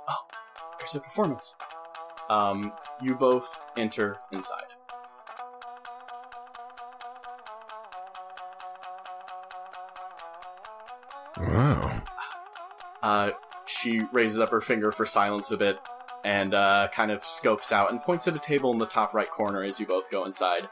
Oh, there's a performance. You both enter inside. Wow. She raises up her finger for silence a bit, and kind of scopes out and points at a table in the top right corner as you both go inside.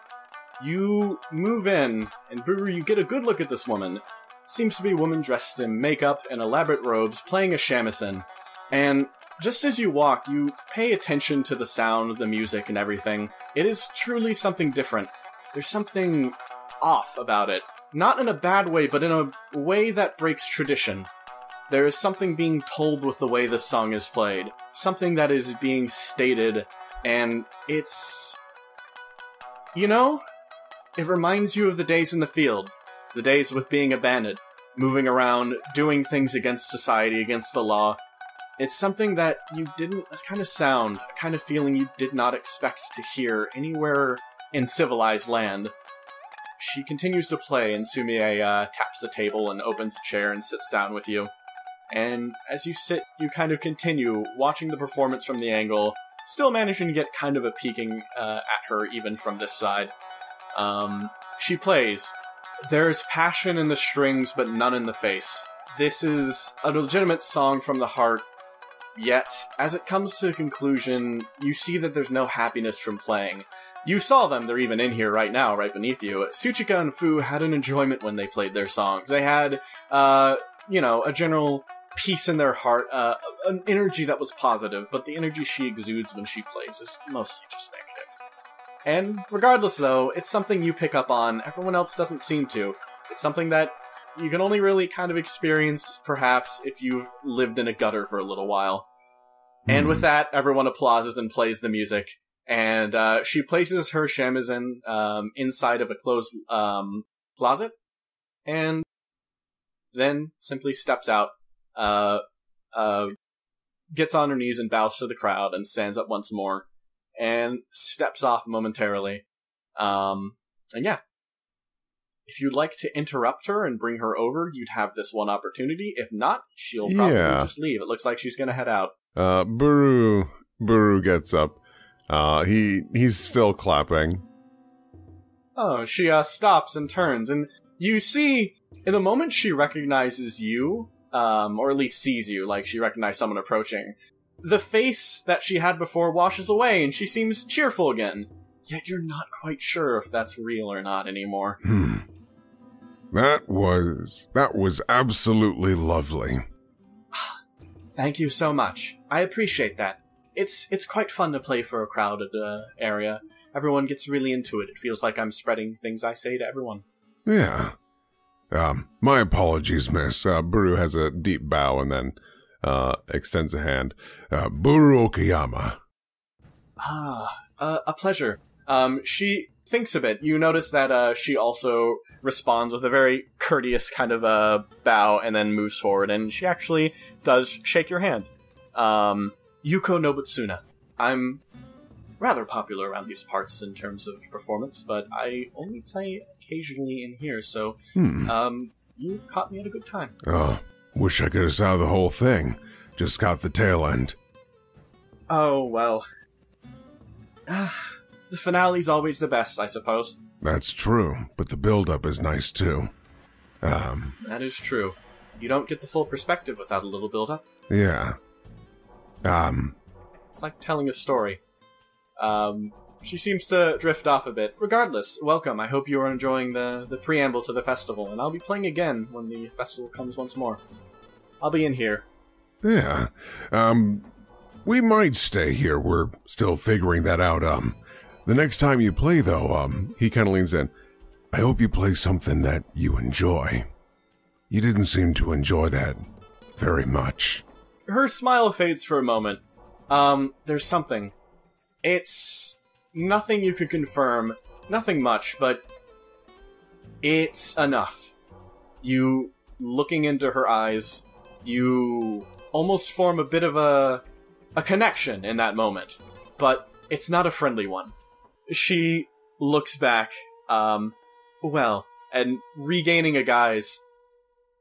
You move in, and Buru, you get a good look at this woman. Seems to be a woman dressed in makeup and elaborate robes, playing a shamisen. And just as you walk, you pay attention to the sound, the music, and everything. It is truly something different. There's something off about it. Not in a bad way, but in a way that breaks tradition. There is something being told with the way the song is played. Something that is being stated, and it's... You know, it reminds you of the days in the field. The days with being a bandit, moving around, doing things against society, against the law. It's something that you didn't... a kind of sound, a kind of feeling you did not expect to hear anywhere in civilized land. She continues to play, and Sumiye taps the table and opens a chair and sits down with you. And as you sit, you kind of continue watching the performance from the angle, still managing to get kind of a peeking at her even from this side. She plays. There's passion in the strings, but none in the face. This is a legitimate song from the heart, yet, as it comes to a conclusion, you see that there's no happiness from playing. You saw them, they're even in here right now, right beneath you. Tsuchika and Fu had an enjoyment when they played their songs. They had, a general peace in their heart, an energy that was positive, but the energy she exudes when she plays is mostly just negative. And regardless, though, it's something you pick up on. Everyone else doesn't seem to. It's something that you can only really kind of experience, perhaps, if you've lived in a gutter for a little while. And with that, everyone applauses and plays the music. And she places her shamisen inside of a closed closet, and then simply steps out, gets on her knees and bows to the crowd, and stands up once more, and steps off momentarily. And yeah. If you'd like to interrupt her and bring her over, you'd have this one opportunity. If not, she'll probably just leave. It looks like she's gonna head out. Buru gets up. He's still clapping. Oh, she stops and turns, and you see, in the moment she recognizes you, or at least sees you, like she recognized someone approaching, the face that she had before washes away, and she seems cheerful again. Yet you're not quite sure if that's real or not anymore. That was absolutely lovely. Thank you so much. I appreciate that. It's quite fun to play for a crowded area. Everyone gets really into it. It feels like I'm spreading things I say to everyone. Yeah. My apologies, miss. Buru has a deep bow and then extends a hand. Buru Okayama. A pleasure. She thinks a bit. You notice that she also responds with a very courteous kind of bow and then moves forward, and she actually does shake your hand. Yuuko Nobutsuna. I'm rather popular around these parts in terms of performance, but I only play occasionally in here, so you caught me at a good time. Oh, wish I could have saw the whole thing. Just got the tail end. Oh, well. The finale's always the best, I suppose. That's true, but the build-up is nice too. That is true. You don't get the full perspective without a little build-up. Yeah. It's like telling a story. She seems to drift off a bit. Regardless, welcome. I hope you are enjoying the preamble to the festival, and I'll be playing again when the festival comes once more. I'll be in here. Yeah. We might stay here. We're still figuring that out. The next time you play, though, he kind of leans in. I hope you play something that you enjoy. You didn't seem to enjoy that very much. Her smile fades for a moment. There's something. It's nothing you could confirm, nothing much, but it's enough. You, looking into her eyes, you almost form a bit of a connection in that moment, but it's not a friendly one. She looks back, and regaining a guise,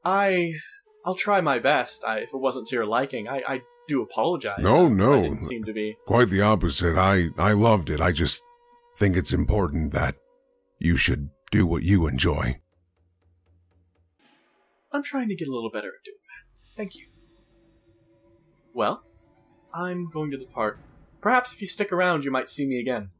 I'll try my best. If it wasn't to your liking, I do apologize. No, no. I didn't seem to be. Quite the opposite. I loved it. I just think it's important that you should do what you enjoy. I'm trying to get a little better at doing that. Thank you. Well, I'm going to depart. Perhaps if you stick around, you might see me again.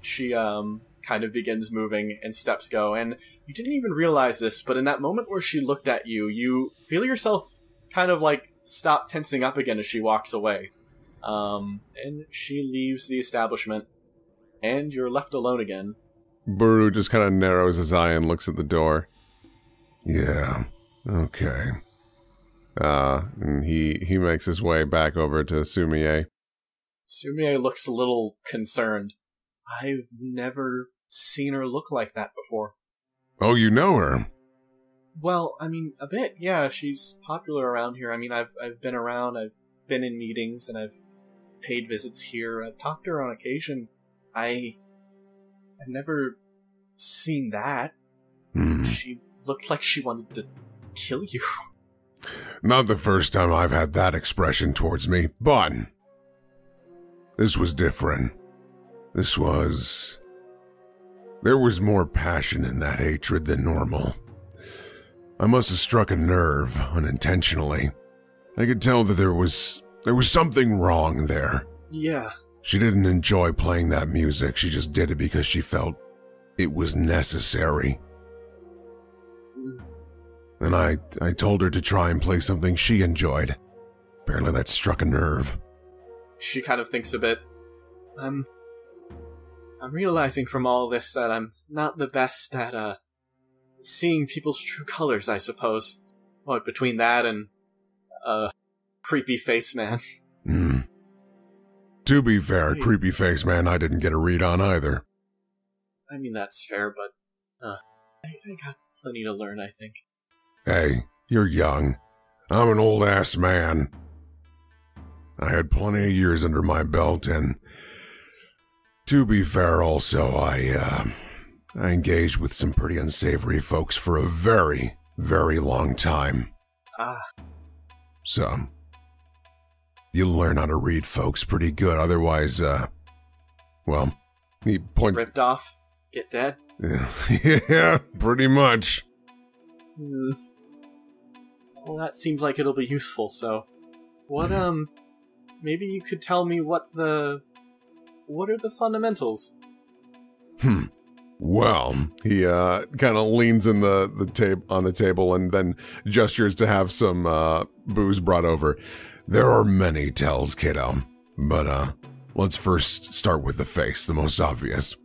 She, kind of begins moving, and steps go, and you didn't even realize this, but in that moment where she looked at you, you feel yourself kind of, like, stop tensing up again as she walks away. And she leaves the establishment, and you're left alone again. Buru just kind of narrows his eye and looks at the door. Yeah, okay. And he makes his way back over to Sumiye. Sumiye looks a little concerned. I've never seen her look like that before. Oh, you know her? Well, I mean, a bit, yeah. She's popular around here. I mean, I've been around, I've been in meetings, and I've paid visits here. I've talked to her on occasion. I've never seen that. She looked like she wanted to kill you. Not the first time I've had that expression towards me, but this was different. There was more passion in that hatred than normal. I must have struck a nerve unintentionally. I could tell that there was something wrong there. Yeah. She didn't enjoy playing that music. She just did it because she felt it was necessary. And I told her to try and play something she enjoyed. Apparently that struck a nerve. She kind of thinks a bit. I'm realizing from all this that I'm not the best at, seeing people's true colors, I suppose. What, between that and, creepy face man. To be fair, creepy face man I didn't get a read on either. I mean, that's fair, but, I got plenty to learn, I think. Hey, you're young. I'm an old-ass man. I had plenty of years under my belt, and to be fair also, I engaged with some pretty unsavory folks for a very, very long time. So, you'll learn how to read folks pretty good, otherwise, well, he points... Ripped off? Get dead? Yeah, pretty much. Well, that seems like it'll be useful, so... What, maybe you could tell me what are the fundamentals? Well, he kind of leans in on the table and then gestures to have some booze brought over. There are many tells, kiddo, but let's first start with the face, the most obvious.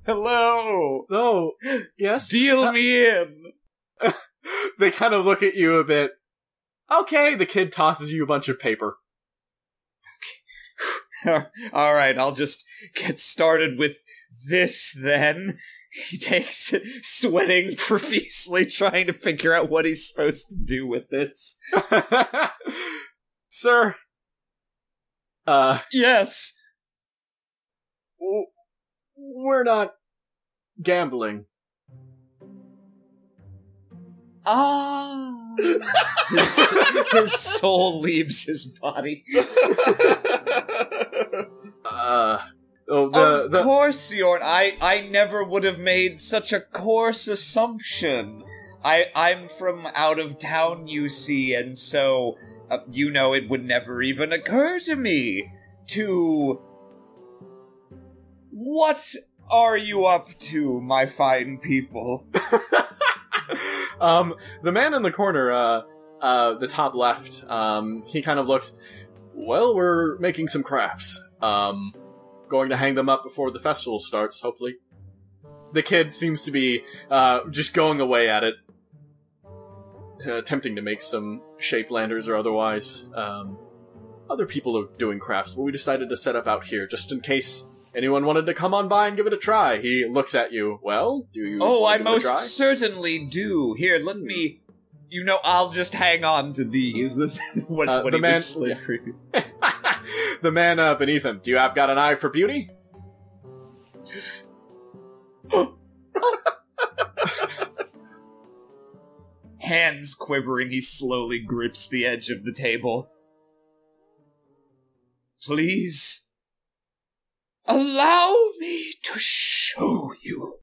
Hello! Oh, yes? Deal me in! They kind of look at you a bit. Okay, the kid tosses you a bunch of paper. Alright, I'll just get started with this then. He takes it, sweating profusely, trying to figure out what he's supposed to do with this. Sir. Yes. We're not gambling. His soul leaves his body. Of course you aren't. I never would have made such a coarse assumption. I'm from out of town, you see, and so, it would never even occur to me to... What are you up to, my fine people? The man in the corner, the top left, he kind of looks, well, we're making some crafts. Going to hang them up before the festival starts, hopefully. The kid seems to be, just going away at it. Attempting to make some shape landers or otherwise. Other people are doing crafts, but we decided to set up out here, just in case anyone wanted to come on by and give it a try. He looks at you. Well, do you I most certainly do. Here, let me... I'll just hang on to these. What the man, slid creepy. The man beneath him. Do you have got an eye for beauty? hands quivering, he slowly grips the edge of the table. Please, allow me to show you.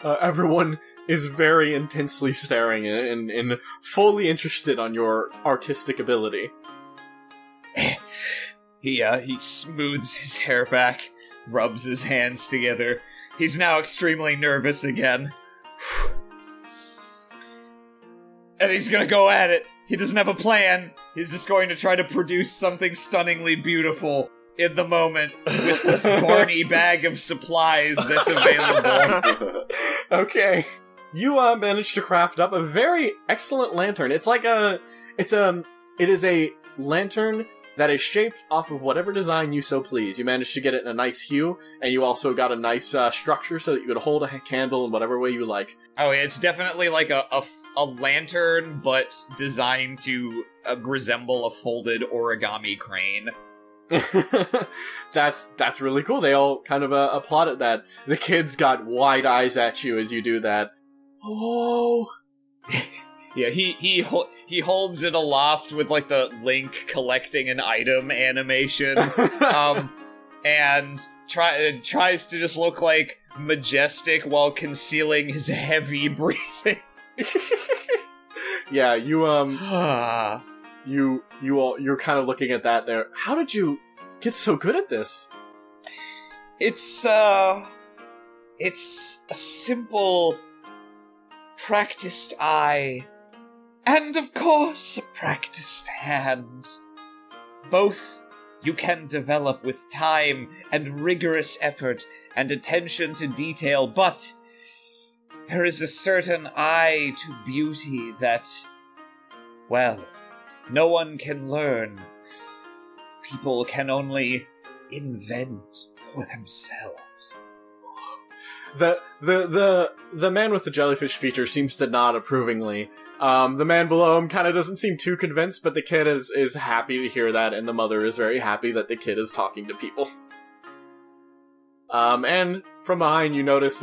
Everyone is very intensely staring and fully interested on your artistic ability. He smooths his hair back, rubs his hands together. He's now extremely nervous again. And he's gonna go at it. He doesn't have a plan. He's just going to try to produce something stunningly beautiful in the moment with this Barney bag of supplies that's available. Okay. You managed to craft up a very excellent lantern. It is a lantern that is shaped off of whatever design you so please. You managed to get it in a nice hue, and you also got a nice structure so that you could hold a candle in whatever way you like. Oh, it's definitely like a lantern, but designed to resemble a folded origami crane. That's really cool. They all kind of applauded that. The kids got wide eyes at you as you do that. Oh. Yeah, he holds it aloft with like the Link collecting an item animation, and tries to just look like majestic while concealing his heavy breathing. Yeah, you're kind of looking at that there. How did you get so good at this? It's a simple, practiced eye. And, of course, a practiced hand. Both you can develop with time and rigorous effort and attention to detail, but there is a certain eye to beauty that, well, no one can learn. People can only invent for themselves. The man with the jellyfish feature seems to nod approvingly. The man below him kind of doesn't seem too convinced, but the kid is happy to hear that, and the mother is very happy that the kid is talking to people. And from behind you notice,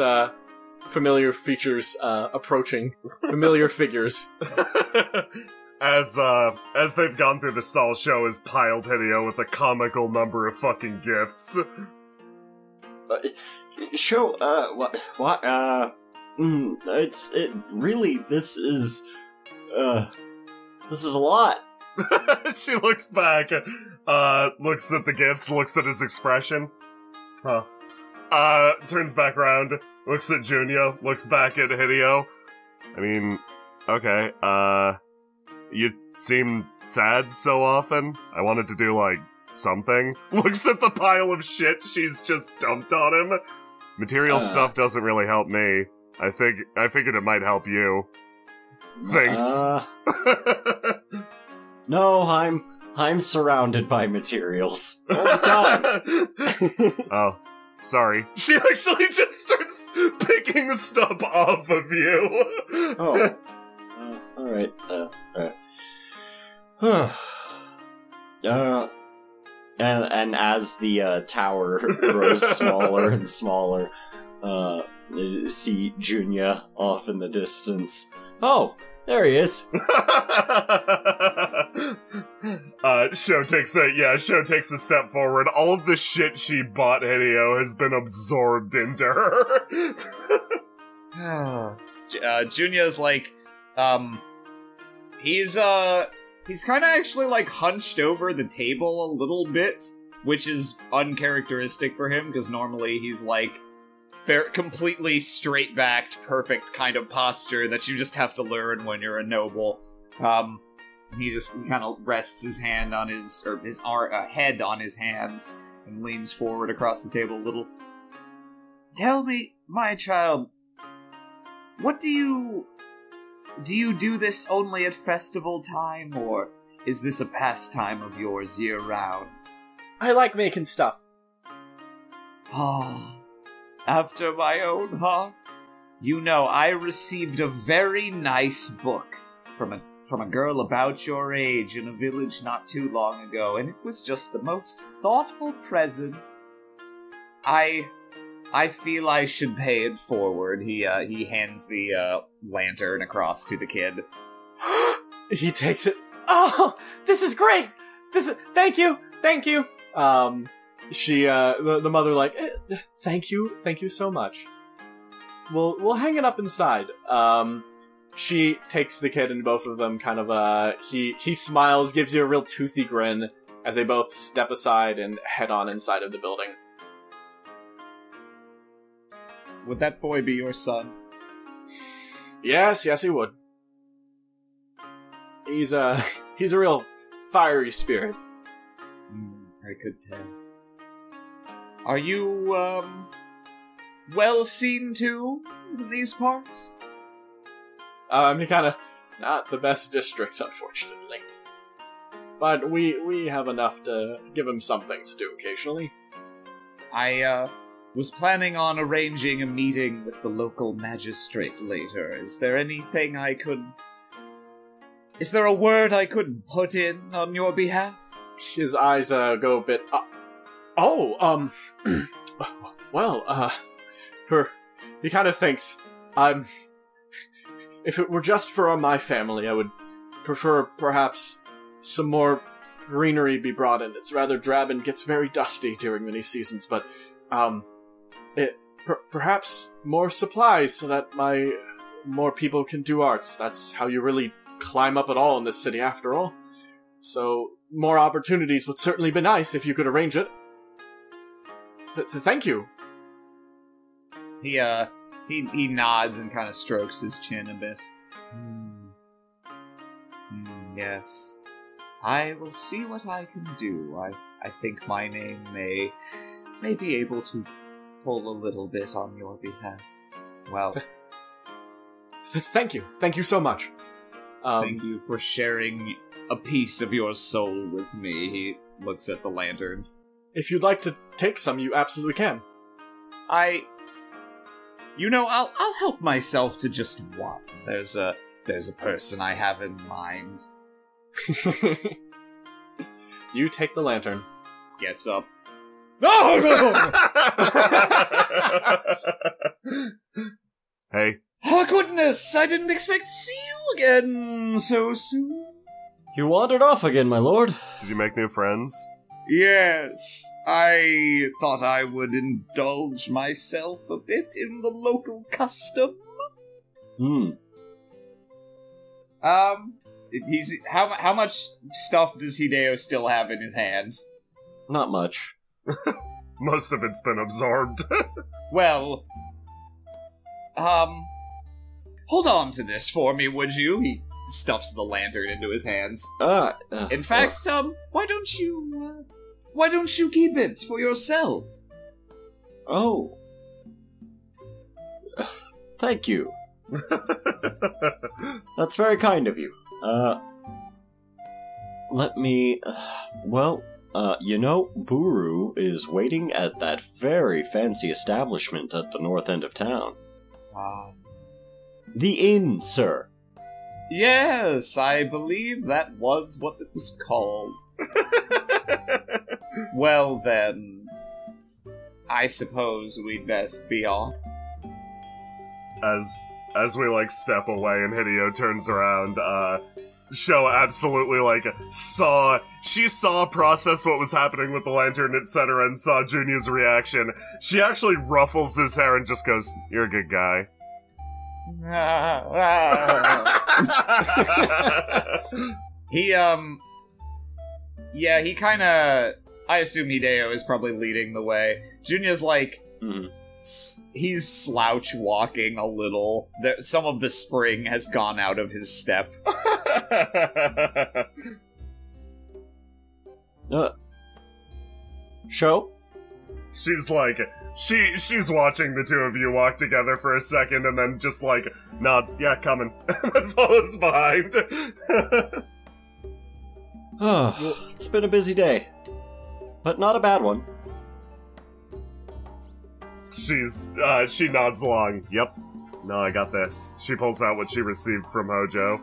familiar features, approaching. Familiar figures. As they've gone through the stall, Show has piled Hideo with a comical number of fucking gifts. Show, this is a lot. She looks back, looks at the gifts, looks at his expression. Turns back around, looks at Junya, looks back at Hideo. I mean, okay, you seem sad so often. I wanted to do, like, something. Looks at the pile of shit she's just dumped on him. Material stuff doesn't really help me. I figured it might help you. Thanks. No, I'm surrounded by materials all the time. Oh, sorry. She actually just starts picking stuff off of you. Oh, alright. And as the tower grows smaller and smaller, you see Junya off in the distance. Oh, there he is. Show takes a step forward. All of the shit she bought Hideo has been absorbed into her. Junya's like, he's kind of actually like hunched over the table a little bit, which is uncharacteristic for him, because normally he's like completely straight-backed, perfect kind of posture that you just have to learn when you're a noble. He kind of rests his hand on his head on his hands and leans forward across the table a little. Tell me, my child, what do you do this only at festival time, or is this a pastime of yours year-round? I like making stuff. Ah, after my own heart. You know, I received a very nice book from a girl about your age in a village not too long ago, and it was just the most thoughtful present. I I feel I should pay it forward. He hands the lantern across to the kid. He takes it. Oh, this is great. Thank you. The mother like, thank you so much. We'll hang it up inside. She takes the kid and both of them kind of, he smiles, gives you a real toothy grin as they both step aside and head on inside of the building. Would that boy be your son? Yes, he would. He's a real fiery spirit. I could tell. Are you, well seen to in these parts? Kind of not the best district, unfortunately. But we have enough to give him some things to do occasionally. I, was planning on arranging a meeting with the local magistrate later. Is there anything Is there a word I could put in on your behalf? His eyes, go a bit... he kind of thinks, if it were just for my family, I would prefer perhaps some more greenery be brought in. It's rather drab and gets very dusty during many seasons, but, perhaps more supplies so that more people can do arts. That's how you really climb up at all in this city, after all. So, more opportunities would certainly be nice if you could arrange it. Thank you. He nods and kind of strokes his chin a bit. Yes. I will see what I can do. I think my name may be able to pull a little bit on your behalf. Well... Thank you. Thank you so much. Thank you for sharing a piece of your soul with me. He looks at the lanterns. If you'd like to take some, you absolutely can. I'll help myself to just one. There's a person I have in mind. You take the lantern. Gets up. No! Hey. Oh, goodness! I didn't expect to see you again so soon. You wandered off again, my lord. Did you make new friends? Yes. I thought I would indulge myself a bit in the local custom. How much stuff does Hideo still have in his hands? Not much. Most of it's been absorbed. Well, hold on to this for me, would you? He stuffs the lantern into his hands. In fact, why don't you keep it for yourself? Oh. Thank you. That's very kind of you. Let me... Buru is waiting at that very fancy establishment at the north end of town. The inn, sir. Yes, I believe that was what it was called. Well then, I suppose we'd best be off. As we step away and Hideo turns around, Sho absolutely saw processed what was happening with the lantern, etc., and saw Junya's reaction. She actually ruffles his hair and just goes, "You're a good guy." He kinda... I assume Hideo is probably leading the way. Junya's he's slouch walking a little. Some of the spring has gone out of his step. Sho? She's she's watching the two of you walk together for a second and then just nods, "Yeah, coming," and follows behind. It's been a busy day, but not a bad one. She nods along. "Yep. No, I got this." She pulls out what she received from Hojo.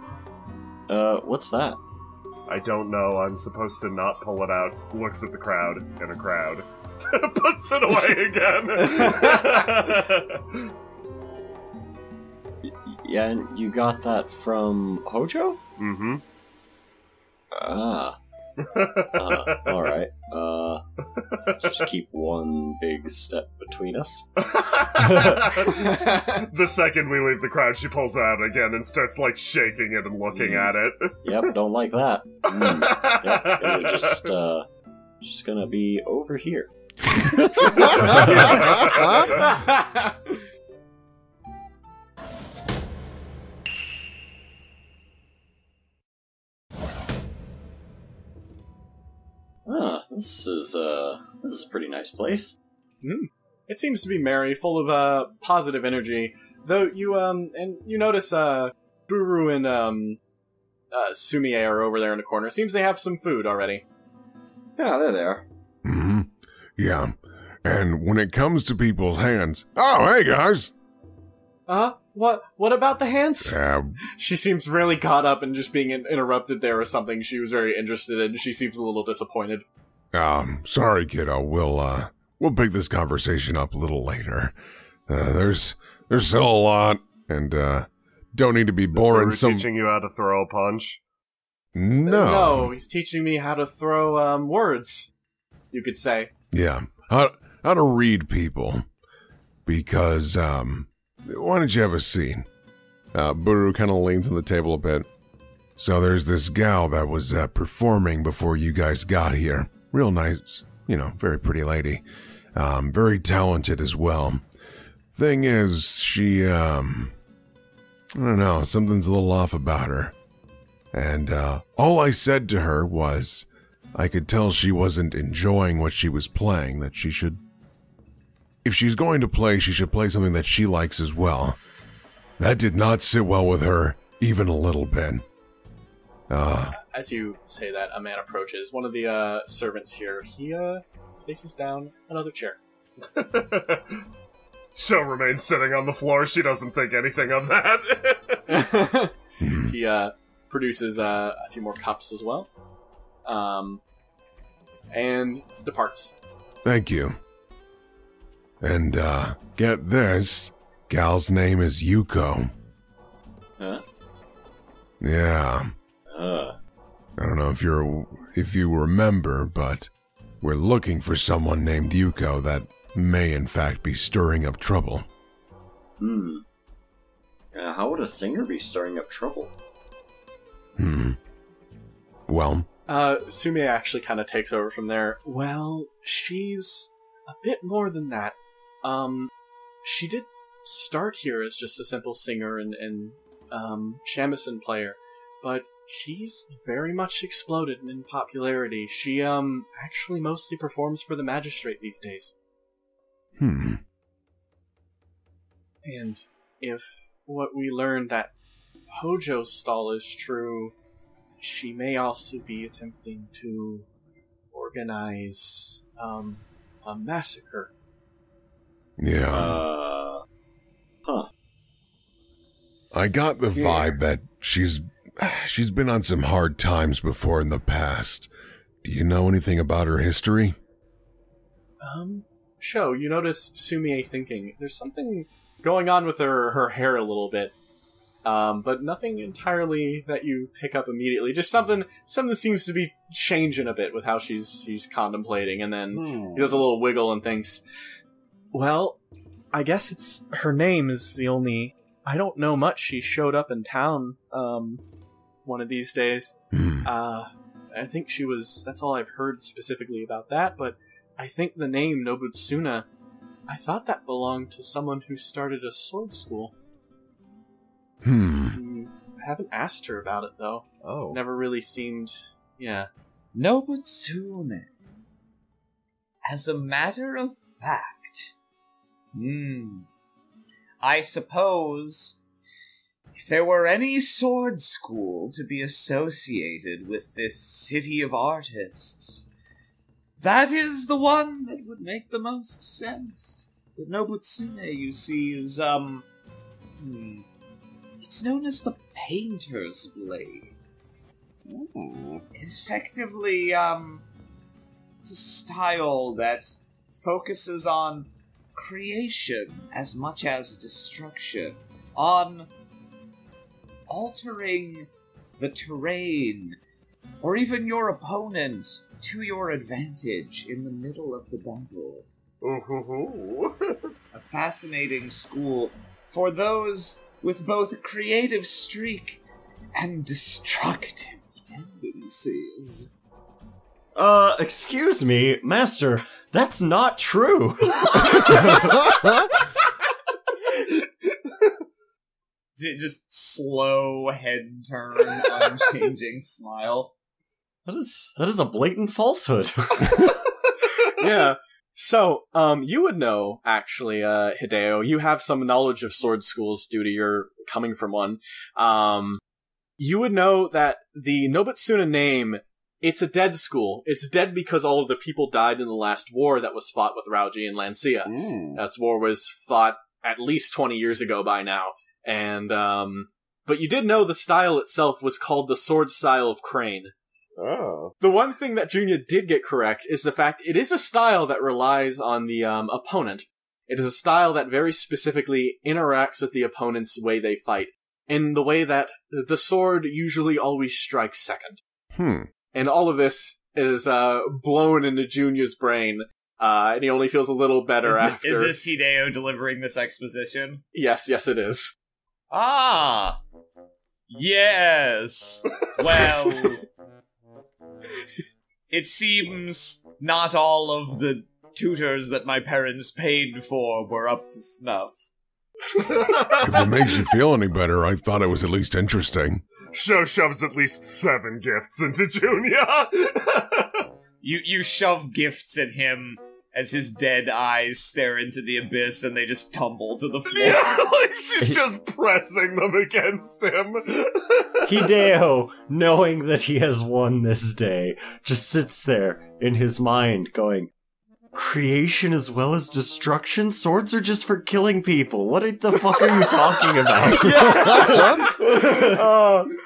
What's that? I don't know. I'm supposed to not pull it out. Looks at the crowd in a crowd. Puts it away again. Yeah, and you got that from Hojo? Mm-hmm. Alright. Just keep one big step between us. The second we leave the crowd, she pulls it out again and starts, like, shaking it and looking at it. Yep, don't like that. Yep, it's just gonna be over here. This is a pretty nice place. It seems to be merry, full of positive energy. Though you notice Buru and Sumiye are over there in the corner. Seems they have some food already. Yeah, they're there. Mm-hmm. Yeah. And when it comes to people's hands... Oh, hey, guys! What about the hands? Yeah. She seems really caught up in just being interrupted there or something she was very interested in. She seems a little disappointed. Sorry, kiddo. We'll pick this conversation up a little later. There's still a lot, and, don't need to be boring some... teaching you how to throw a punch? No, he's teaching me how to throw, words, you could say. Yeah, how to read people. Because, why don't you have a seat? Buru kind of leans on the table a bit. So there's this gal that was, performing before you guys got here. Real nice, very pretty lady. Very talented as well. Thing is, she, I don't know, something's a little off about her. And, all I said to her was, I could tell she wasn't enjoying what she was playing, that she should... If she's going to play, she should play something that she likes as well. That did not sit well with her, even a little bit. As you say that, a man approaches. One of the servants here, he places down another chair. She'll remain sitting on the floor. She doesn't think anything of that. He produces a few more cups as well. And departs. Thank you. And, get this. Gal's name is Yuuko. Huh? Yeah. I don't know if you remember, but we're looking for someone named Yuuko that may in fact be stirring up trouble. How would a singer be stirring up trouble? Well, Sumiye actually kind of takes over from there. Well, she's a bit more than that. She did start here as just a simple singer and shamisen player, but she's very much exploded in popularity. She, actually mostly performs for the magistrate these days. And if what we learned at Hojo's stall is true, she may also be attempting to organize, a massacre. Yeah. I got the vibe that she's been on some hard times before in the past. Do you know anything about her history? Sho, you notice Sumiye thinking. There's something going on with her hair a little bit. But nothing entirely that you pick up immediately. Just something seems to be changing a bit with how she's contemplating, and then he does a little wiggle and thinks, well, I guess it's her name is the only... I don't know much. She showed up in town, one of these days. I think she was... That's all I've heard specifically about that, but I think the name Nobutsuna, I thought that belonged to someone who started a sword school. I haven't asked her about it, though. Oh. Never really seemed... Yeah. Nobutsune. As a matter of fact. I suppose if there were any sword school to be associated with this city of artists, that is the one that would make the most sense. But Nobutsune, you see, is, it's known as the Painter's Blade. Ooh. It's effectively, it's a style that focuses on creation as much as destruction, on altering the terrain, or even your opponent to your advantage in the middle of the battle. Ooh. A fascinating school for those with both a creative streak and destructive tendencies. Excuse me, Master, that's not true. Just slow head turn, unchanging smile. That is a blatant falsehood. Yeah. So, you would know, actually, Hideo, you have some knowledge of sword schools due to your coming from one. You would know that the Nobutsuna name, it's a dead school. It's dead because all of the people died in the last war that was fought with Rauji and Lancia. That war was fought at least 20 years ago by now. And, but you did know the style itself was called the sword style of Crane. Oh. The one thing that Junya did get correct is the fact it is a style that relies on the opponent. It is a style that very specifically interacts with the opponent's way they fight, in the way that the sword usually always strikes second. And all of this is blown into Junya's brain, and he only feels a little better after. Is this Hideo delivering this exposition? Yes, it is. Ah! Yes! Well... It seems not all of the tutors that my parents paid for were up to snuff. If it makes you feel any better, I thought it was at least interesting. Sho shoves at least 7 gifts into Junya. You shove gifts at him as his dead eyes stare into the abyss and they just tumble to the floor. Yeah, like she's just pressing them against him. Hideo, knowing that he has won this day, just sits there in his mind going, creation as well as destruction? Swords are just for killing people. What the fuck are you talking about?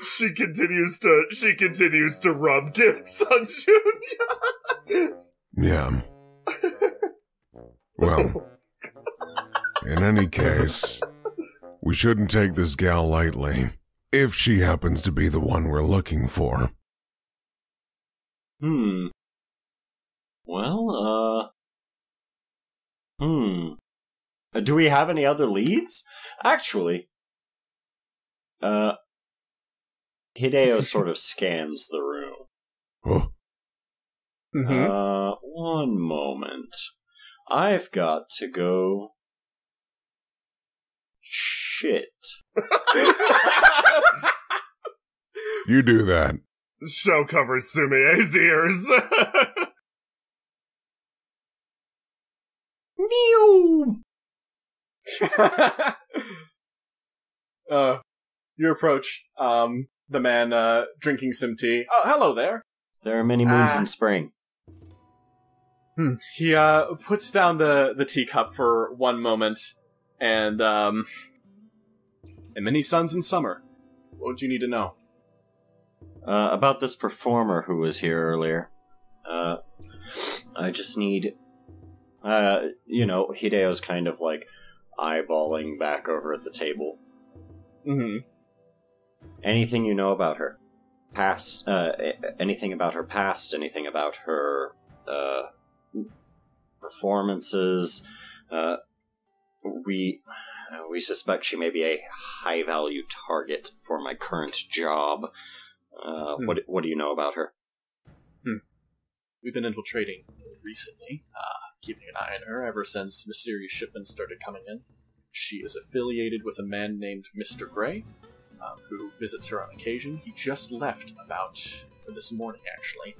She continues to rub gifts on Junya. Yeah. Well, in any case, we shouldn't take this gal lightly, if she happens to be the one we're looking for. Well, do we have any other leads? Actually, Hideo sort of scans the room. Oh. One moment. I've got to go... Shit. You do that. Sho covers Sumiye's ears. Meow! You approach, the man, drinking some tea. Oh, hello there. There are many moons in spring. He, puts down the teacup for one moment, and many suns in summer. What would you need to know? About this performer who was here earlier. I just need... Hideo's kind of like eyeballing back over at the table. Anything you know about her? Past, anything about her past, anything about her, performances. We suspect she may be a high-value target for my current job. What do you know about her? We've been infiltrating recently, keeping an eye on her ever since mysterious shipments started coming in. She is affiliated with a man named Mr. Gray, who visits her on occasion. He just left about this morning, actually.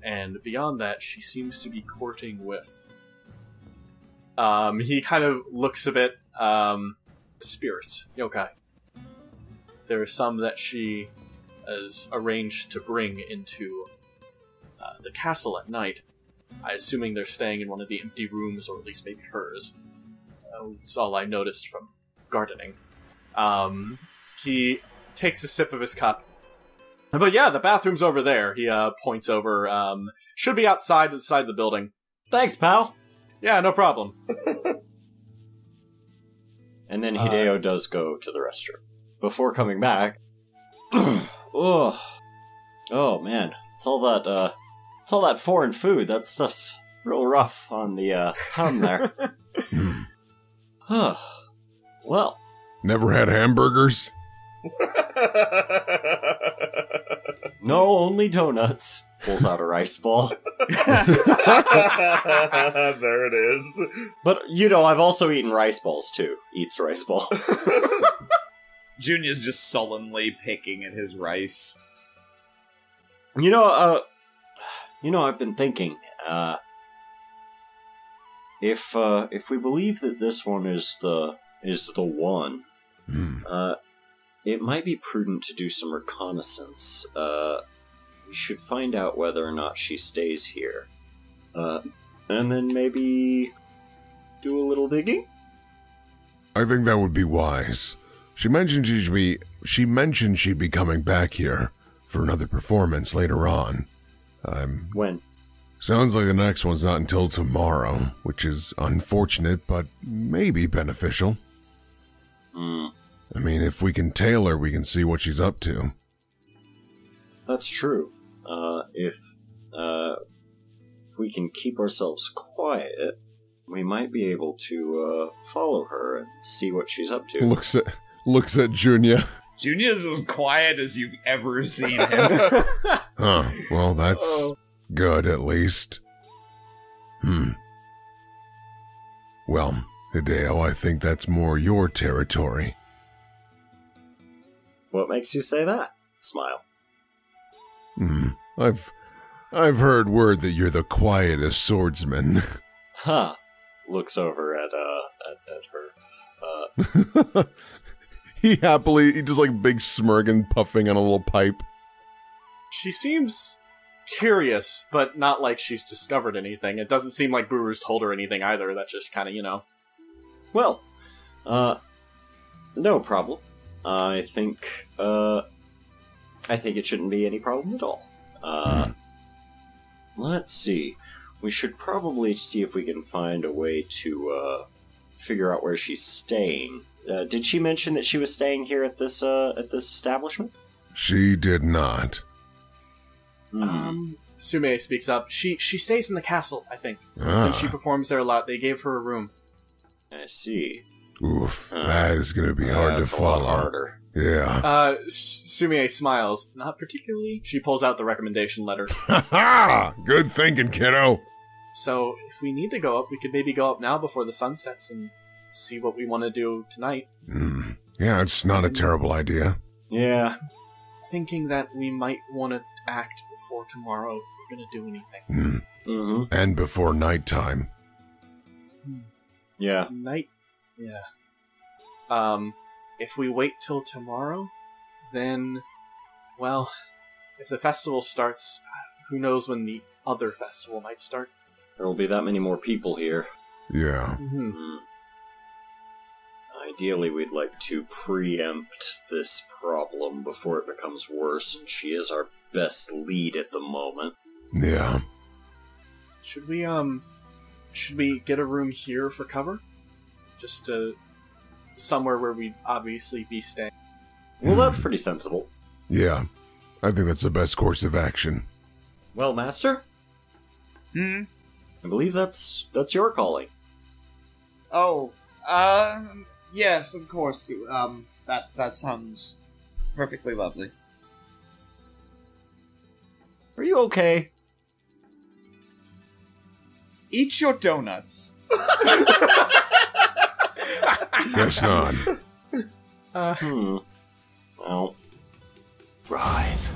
And beyond that, she seems to be courting with... he kind of looks a bit, spirits, yokai. There are some that she has arranged to bring into the castle at night. Assuming they're staying in one of the empty rooms, or at least maybe hers. That's all I noticed from gardening. He takes a sip of his cup, But yeah, the bathroom's over there. He points over. Should be outside to the side of the building. Thanks, pal. Yeah, no problem. And then Hideo does go to the restroom. Before coming back... oh man, it's all that foreign food. That stuff's real rough on the tongue there. Well, Never had hamburgers? no, only donuts. Pulls out a rice ball. There it is. But, I've also eaten rice balls, too. Eats rice ball. Junya's just sullenly picking at his rice. I've been thinking, if we believe that this one is the one, it might be prudent to do some reconnaissance. We should find out whether or not she stays here. And then maybe do a little digging? I think that would be wise. She mentioned she'd be coming back here for another performance later on. When? Sounds like the next one's not until tomorrow, which is unfortunate, but maybe beneficial. I mean, if we can tail her, we can see what she's up to. That's true. If we can keep ourselves quiet, we might be able to follow her and see what she's up to. Looks at Junya. Junya's as quiet as you've ever seen him. Huh. Well, that's good, at least. Well, Hideo, I think that's more your territory. What makes you say that? Smile. I've heard word that you're the quietest swordsman. Huh. Looks over at her. He just like big smirk and puffing on a little pipe. She seems curious, but not like she's discovered anything. It doesn't seem like Buru's told her anything either. That's just kind of, Well, no problem. I think it shouldn't be any problem at all. Let's see. We should probably see if we can find a way to figure out where she's staying. Did she mention that she was staying here at this establishment? She did not. Sumiye speaks up. She stays in the castle, I think. Since she performs there a lot, they gave her a room. I see. Oof, that is going to be hard to follow. A lot harder. Yeah. Sumiye smiles. Not particularly. She pulls out the recommendation letter. Ha ha! Good thinking, kiddo. So, if we need to go up, we could maybe go up now before the sun sets and see what we want to do tonight. Yeah, it's not a terrible idea. Yeah. Thinking that we might want to act before tomorrow if we're going to do anything. And before nighttime. Yeah. Yeah. If we wait till tomorrow, then, well, if the festival starts, who knows when the other festival might start. There'll be that many more people here. Yeah. Ideally, we'd like to preempt this problem before it becomes worse, and she is our best lead at the moment. Yeah. Should we get a room here for cover? Just somewhere where we'd obviously be staying. Well, that's pretty sensible. Yeah. I think that's the best course of action. Well, Master? I believe that's your calling. Oh, yes, of course. That sounds perfectly lovely. Are you okay? Eat your donuts. Guess not. Well, writhe.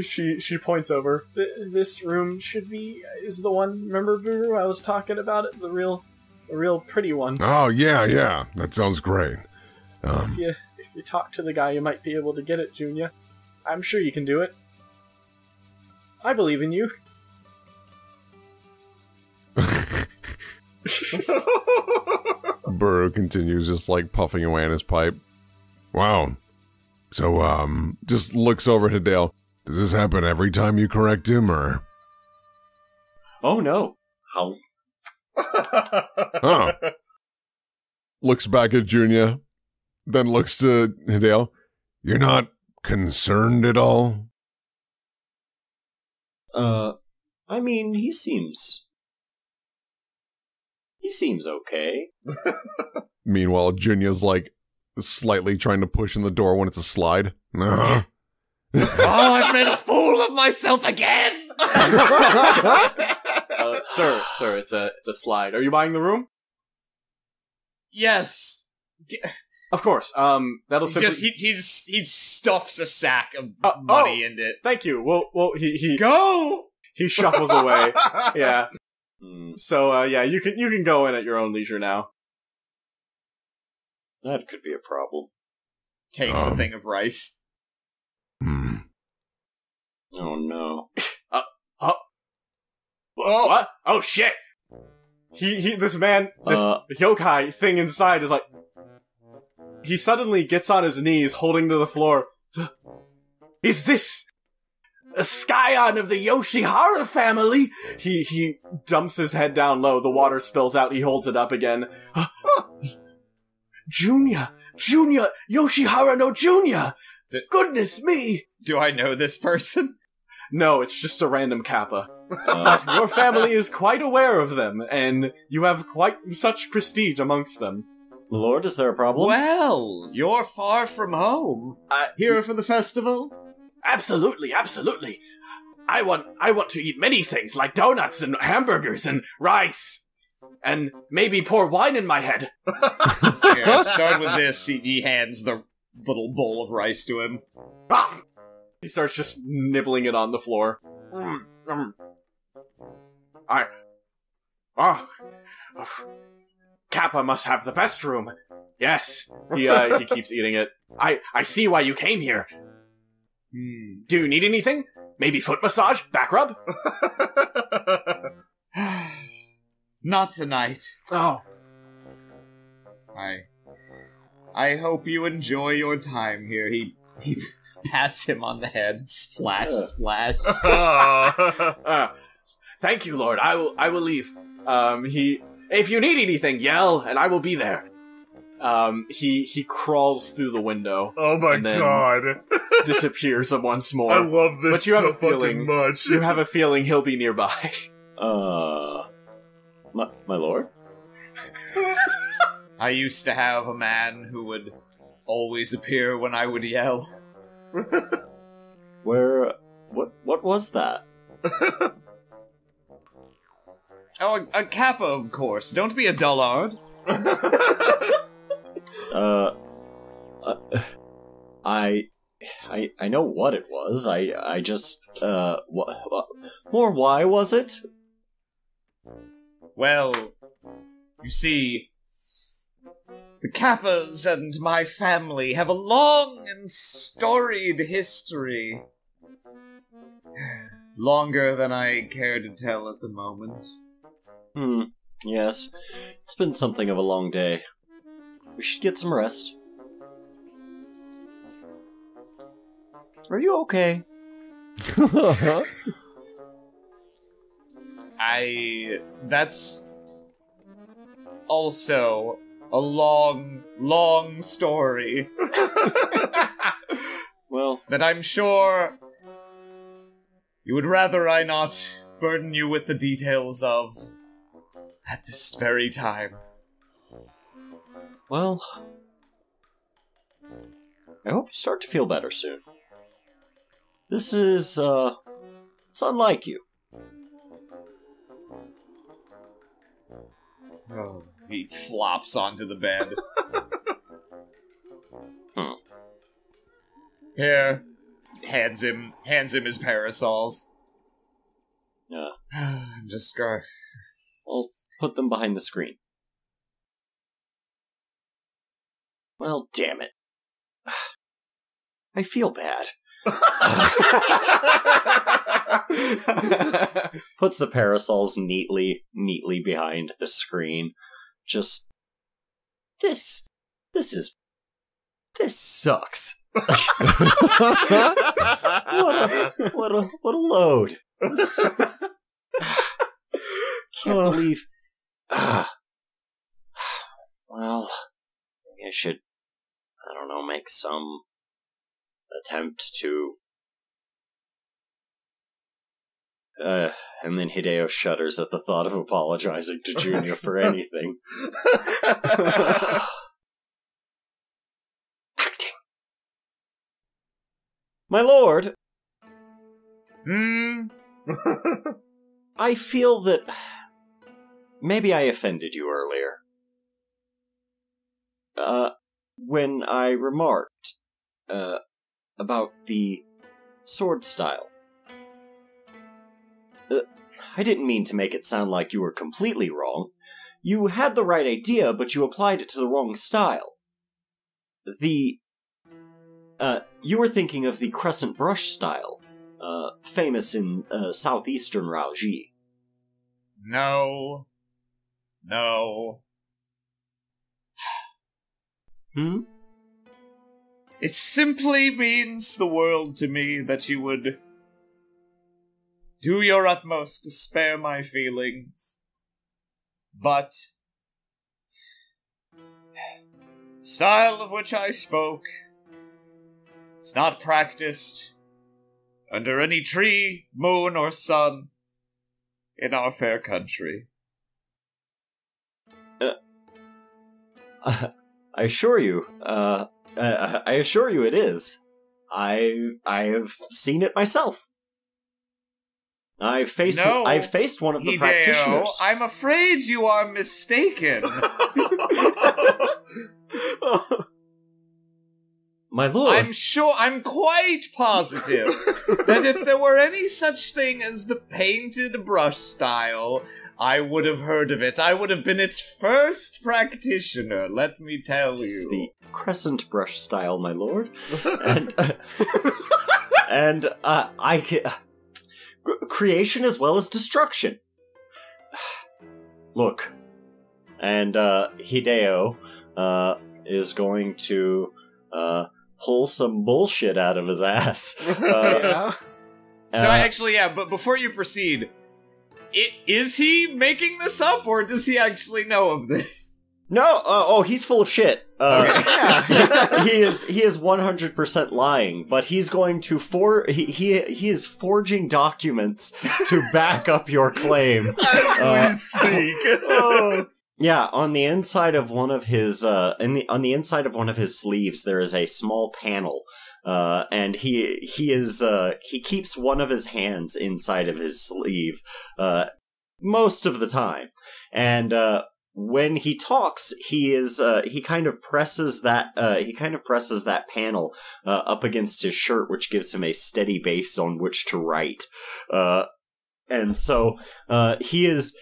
She points over. This room is the one. Remember, Buru? I was talking about it. The real pretty one. Oh, yeah. That sounds great. If you talk to the guy, you might be able to get it, Junya. I'm sure you can do it. I believe in you. Buru continues just like puffing away on his pipe. Wow. So, just looks over to Dale. Does this happen every time you correct him, or? Oh no. How? Oh. Looks back at Junya, then looks to Hideo. You're not concerned at all? I mean, he seems okay. Meanwhile, Junya's like slightly trying to push in the door when it's a slide. Uh-huh. Oh, I've made a fool of myself again! Sir, it's a slide. Are you buying the room? Yes. Of course. That'll simply... He stuffs a sack of money in it. Thank you. Well, he Go! He shuffles away. Yeah. Mm, So, yeah, you can go in at your own leisure now. that could be a problem. Takes a thing of rice. Hmm. Oh no. What? Oh shit! This yokai thing inside is like... He suddenly gets on his knees, holding to the floor. Is this a scion of the Yoshihara family? He dumps his head down low, the water spills out, he holds it up again. Junya, Yoshihara no Junya! Goodness me! Do I know this person? No, it's just a random kappa. But your family is quite aware of them, and you have quite such prestige amongst them. Lord, is there a problem? Well, you're far from home. Here for the festival? Absolutely. I want to eat many things, like donuts and hamburgers and rice. And maybe pour wine in my head. Here, start with this. He hands the little bowl of rice to him. Ah! He starts just nibbling it on the floor. Kappa must have the best room. Yes. He keeps eating it. I see why you came here. Do you need anything? Maybe foot massage? Back rub? Not tonight. Oh. I hope you enjoy your time here. He pats him on the head. Splash, splash. Thank you, Lord. I will leave. If you need anything, yell, and I will be there. He crawls through the window. Oh my god. Disappears once more. I love this but you have so a feeling, fucking much. You have a feeling he'll be nearby. My lord? I used to have a man who would always appear when I would yell. What was that? Oh, a kappa, of course. Don't be a dullard. I know what it was. I just, more why was it? Well, you see, the Kappas and my family have a long and storied history. Longer than I care to tell at the moment. Yes. It's been something of a long day. We should get some rest. Are you okay? That's also a long, long story. Well, that I'm sure you would rather I not burden you with the details of at this very time. Well, I hope you start to feel better soon. This is, it's unlike you. Oh, he flops onto the bed. Here, hands him his parasols. Yeah. I'm just going. I'll put them behind the screen. Well, damn it. I feel bad. Puts the parasols neatly behind the screen. Just this sucks. what a load. Can't believe. Well, maybe I should, I don't know, make some attempt to. And then Hideo shudders at the thought of apologizing to Junya for anything. Acting. My lord. I feel that maybe I offended you earlier. When I remarked, about the sword style. I didn't mean to make it sound like you were completely wrong. You had the right idea, but you applied it to the wrong style. You were thinking of the crescent brush style, famous in southeastern Raoji. No. It simply means the world to me that you would do your utmost to spare my feelings. But style of which I spoke is not practiced under any tree, moon, or sun in our fair country. I assure you, I assure you it is. I have seen it myself. I've faced one of the Hideo, practitioners. I'm afraid you are mistaken. My lord. I'm quite positive that if there were any such thing as the painted brush style, I would have heard of it. I would have been its first practitioner, let me tell It's you. the crescent brush style, my lord. And, creation as well as destruction. Look. And, Hideo, is going to, pull some bullshit out of his ass. Yeah. But before you proceed, is he making this up, or does he actually know of this? No, he's full of shit. Yeah. he is 100% lying, but he's going to he is forging documents to back up your claim. As we speak. Yeah, on the inside of one of his on the inside of one of his sleeves there is a small panel. And he keeps one of his hands inside of his sleeve most of the time. And when he talks, he kind of presses that panel up against his shirt, which gives him a steady base on which to write. And so he has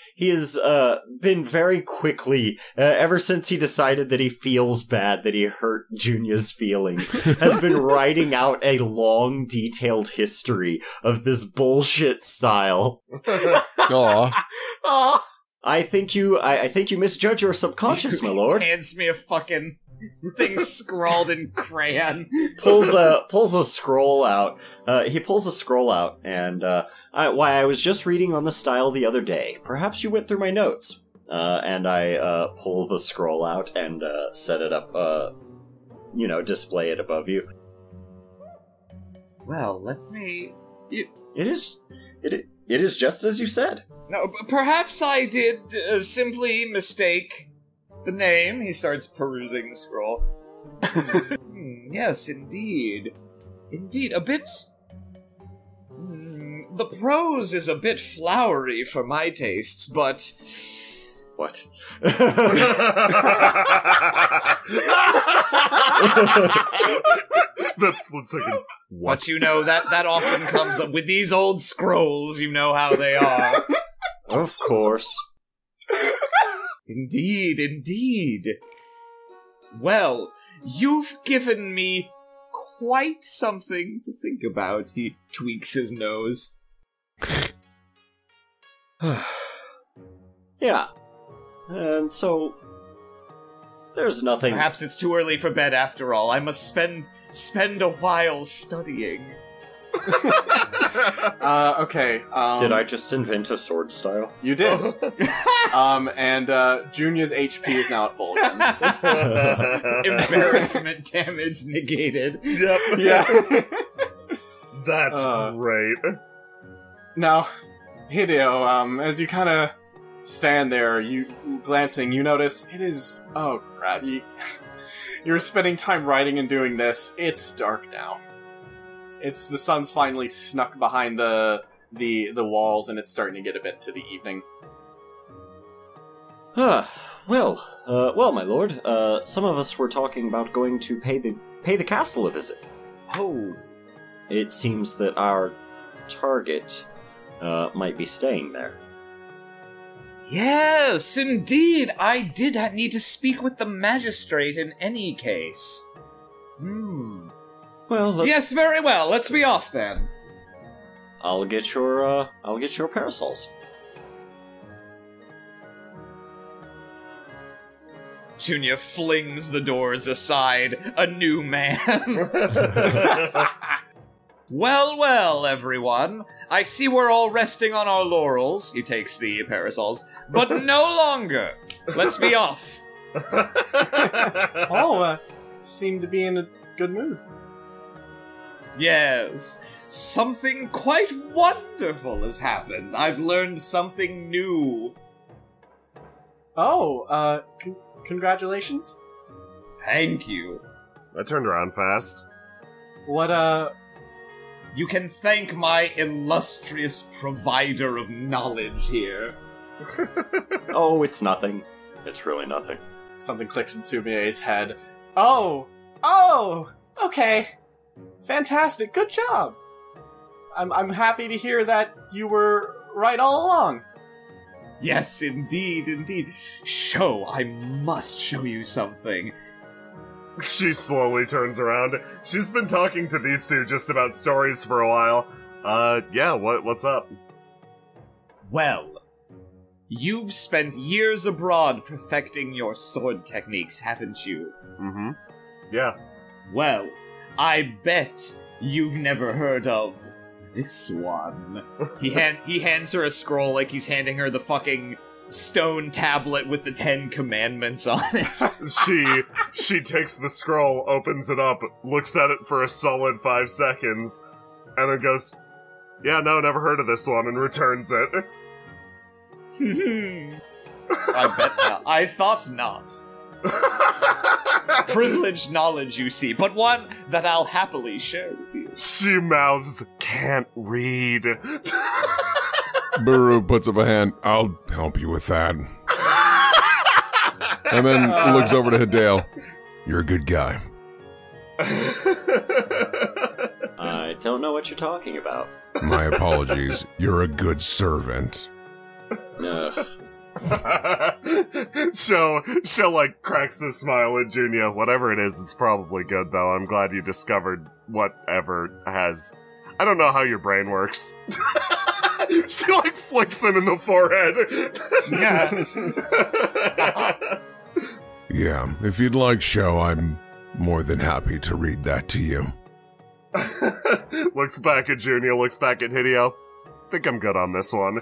been very quickly, ever since he decided that he feels bad that he hurt Junya's feelings, has been writing out a long, detailed history of this bullshit style. Aw. I think you misjudge your subconscious, my lord. Hands me a fucking thing scrawled in crayon. Pulls a scroll out. He pulls a scroll out, and I was just reading on the style the other day. Perhaps you went through my notes. And I pull the scroll out and set it up. Display it above you. Well, let me. It is just as you said. No, perhaps I did simply mistake the name. He starts perusing the scroll. Yes, indeed. Indeed, a bit... the prose is a bit flowery for my tastes, but... What? That's 1 second. What? But you know, that often comes up with these old scrolls, you know how they are. Of course. Indeed. Well, you've given me quite something to think about. He tweaks his nose. Yeah. And so there's nothing. Perhaps it's too early for bed after all. I must spend a while studying. Okay. Did I just invent a sword style? You did. And Junya's HP is now at full again. Embarrassment damage negated. Yep. Yeah. That's great. Now, Hideo, as you kind of stand there, you glancing, you notice it is... Oh, crap. You're spending time writing and doing this. It's dark now. The sun's finally snuck behind the walls, and it's starting to get a bit into the evening. Well, my lord, some of us were talking about going to pay the castle a visit. Oh. It seems that our target might be staying there. Yes, indeed. I did need to speak with the magistrate in any case. Well, yes, very well. Let's be off then. I'll get your parasols. Junya flings the doors aside, a new man. Well, everyone. I see we're all resting on our laurels. He takes the parasols. But no longer. Let's be off. Seem to be in a good mood. Yes, something quite wonderful has happened. I've learned something new. Oh, congratulations. Thank you. I turned around fast. What, You can thank my illustrious provider of knowledge here. Oh, it's nothing. It's really nothing. Something clicks in Sumiye's head. Oh, okay. Fantastic, good job. I'm happy to hear that you were right all along. Yes, indeed. I must show you something. She slowly turns around. She's been talking to these two just about stories for a while. Yeah, what's up? Well, you've spent years abroad perfecting your sword techniques, haven't you? Mm-hmm. Yeah. Well, I bet you've never heard of this one. He hands her a scroll like he's handing her the fucking stone tablet with the 10 Commandments on it. She takes the scroll, opens it up, looks at it for a solid 5 seconds, and then goes, "Yeah, no, never heard of this one," and returns it. I bet not. I thought not. Privileged knowledge, you see, but one that I'll happily share with you. She mouths, "Can't read." Buru puts up a hand. I'll help you with that. And then looks over to Hideo. You're a good guy. I don't know what you're talking about. My apologies. You're a good servant. She'll like cracks a smile at Junya. Whatever it is, it's probably good though. I'm glad you discovered whatever has. I don't know how your brain works. She like flicks him in the forehead. Yeah, if you'd like show, I'm more than happy to read that to you. Looks back at Junya, looks back at Hideo. Think I'm good on this one.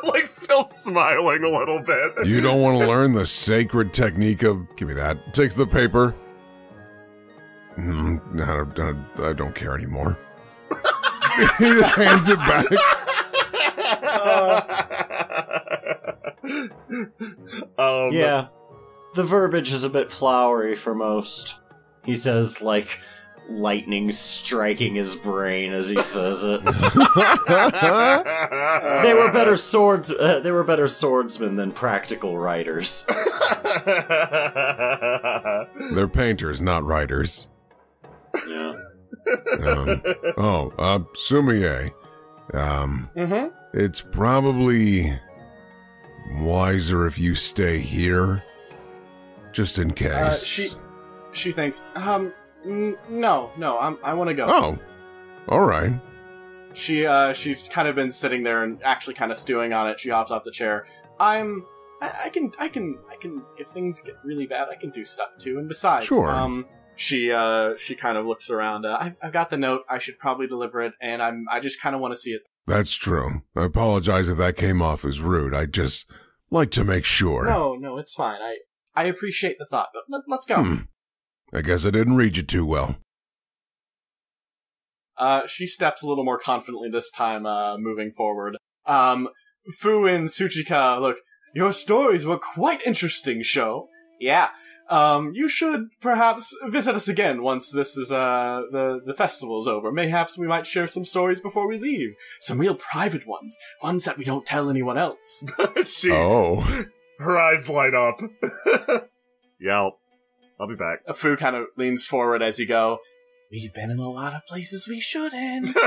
Like still smiling a little bit. You don't want to learn the sacred technique of... Give me that. Takes the paper. No, I don't care anymore. He just hands it back. Yeah, the verbiage is a bit flowery for most. He says, like, lightning striking his brain as he says it. They were better swordsmen than practical writers. They're painters, not writers. Yeah. Sumiye. It's probably wiser if you stay here, just in case. She thinks, no, I want to go. Oh, all right. She's kind of been sitting there and actually kind of stewing on it. She hops off the chair. I can, if things get really bad, I can do stuff too. And besides, Sure. she kind of looks around. I've got the note. I should probably deliver it, and I just kind of want to see it. That's true. I apologize if that came off as rude. I just like to make sure. No, it's fine. I appreciate the thought, but let's go. I guess I didn't read you too well. She steps a little more confidently this time, moving forward. Fu and Tsuchika, look, your stories were quite interesting, Sho. Yeah. You should perhaps visit us again once this is, the festival's over. Mayhaps we might share some stories before we leave. Some real private ones. Ones that we don't tell anyone else. Her eyes light up. Yeah, I'll be back. Fu kind of leans forward as you go. We've been in a lot of places we shouldn't.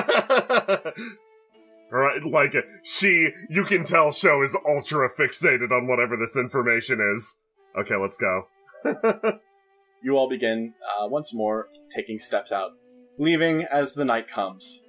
Right, like, you can tell Sho is ultra fixated on whatever this information is. Okay, let's go. You all begin, once more, taking steps out, leaving as the night comes.